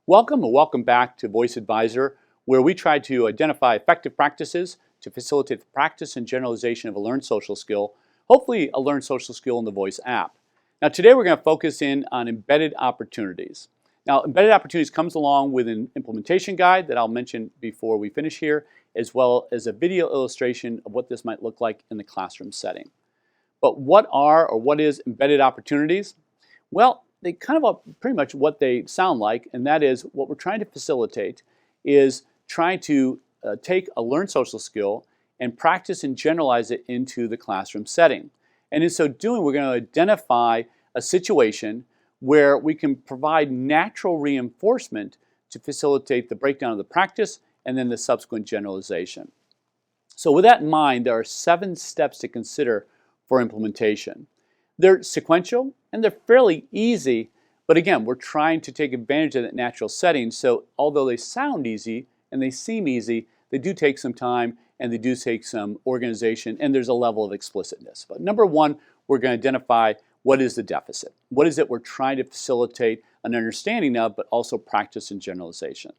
Welcome and welcome back to Voice Advisor, where we try to identify effective practices to facilitate the practice and generalization of a learned social skill, hopefully a learned social skill in the Voice app. Now today we're going to focus in on embedded opportunities. Now embedded opportunities comes along with an implementation guide that I'll mention before we finish here, as well as a video illustration of what this might look like in the classroom setting. But what are or what is embedded opportunities? Well, they kind of are pretty much what they sound like, and that is what we're trying to facilitate is trying to take a learned social skill and practice and generalize it into the classroom setting. And in so doing, we're going to identify a situation where we can provide natural reinforcement to facilitate the breakdown of the practice and then the subsequent generalization. So with that in mind, there are 7 steps to consider for implementation. They're sequential and they're fairly easy, but again, we're trying to take advantage of that natural setting. So although they sound easy and they seem easy, they do take some time and they do take some organization, and there's a level of explicitness. But number 1, we're going to identify what is the deficit. What is it we're trying to facilitate an understanding of, but also practice and generalization.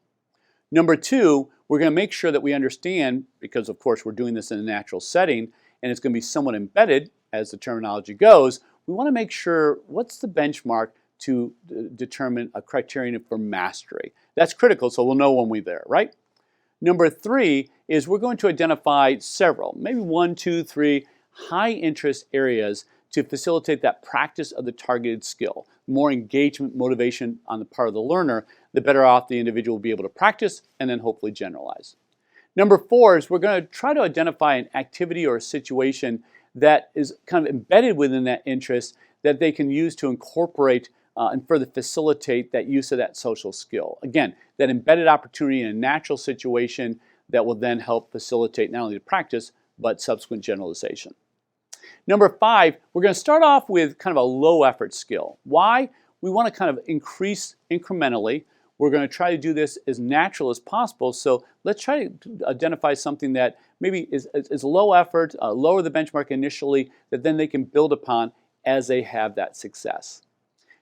Number 2, we're going to make sure that we understand, because of course we're doing this in a natural setting and it's going to be somewhat embedded as the terminology goes, we want to make sure what's the benchmark to determine a criterion for mastery. That's critical, so we'll know when we're there, right? Number 3 is we're going to identify several, maybe 1, 2, 3 high interest areas to facilitate that practice of the targeted skill. The more engagement, motivation on the part of the learner, the better off the individual will be able to practice and then hopefully generalize. Number 4 is we're going to try to identify an activity or a situation that is kind of embedded within that interest that they can use to incorporate and further facilitate that use of that social skill. Again, that embedded opportunity in a natural situation that will then help facilitate not only the practice, but subsequent generalization. Number 5, we're going to start off with kind of a low effort skill. Why? We want to kind of increase incrementally. We're going to try to do this as natural as possible. So let's try to identify something that maybe is low effort, lower the benchmark initially, that then they can build upon as they have that success.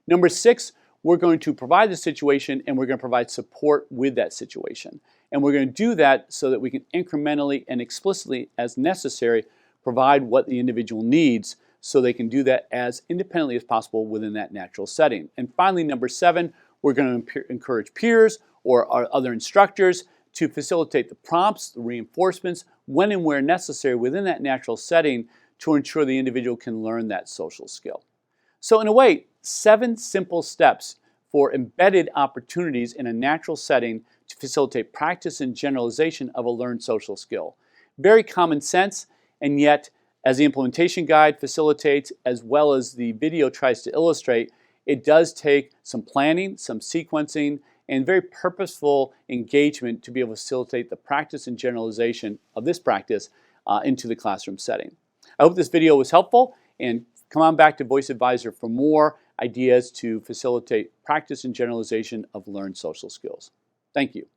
Number 6, we're going to provide the situation and we're going to provide support with that situation. And we're going to do that so that we can incrementally and explicitly, as necessary, provide what the individual needs so they can do that as independently as possible within that natural setting. And finally, number 7, we're going to encourage peers or our other instructors to facilitate the prompts, the reinforcements, when and where necessary within that natural setting to ensure the individual can learn that social skill. So in a way, 7 simple steps for embedded opportunities in a natural setting to facilitate practice and generalization of a learned social skill. Very common sense, and yet, as the implementation guide facilitates, as well as the video tries to illustrate, it does take some planning, some sequencing, and very purposeful engagement to be able to facilitate the practice and generalization of this practice into the classroom setting. I hope this video was helpful, and come on back to Voice Advisor for more ideas to facilitate practice and generalization of learned social skills. Thank you.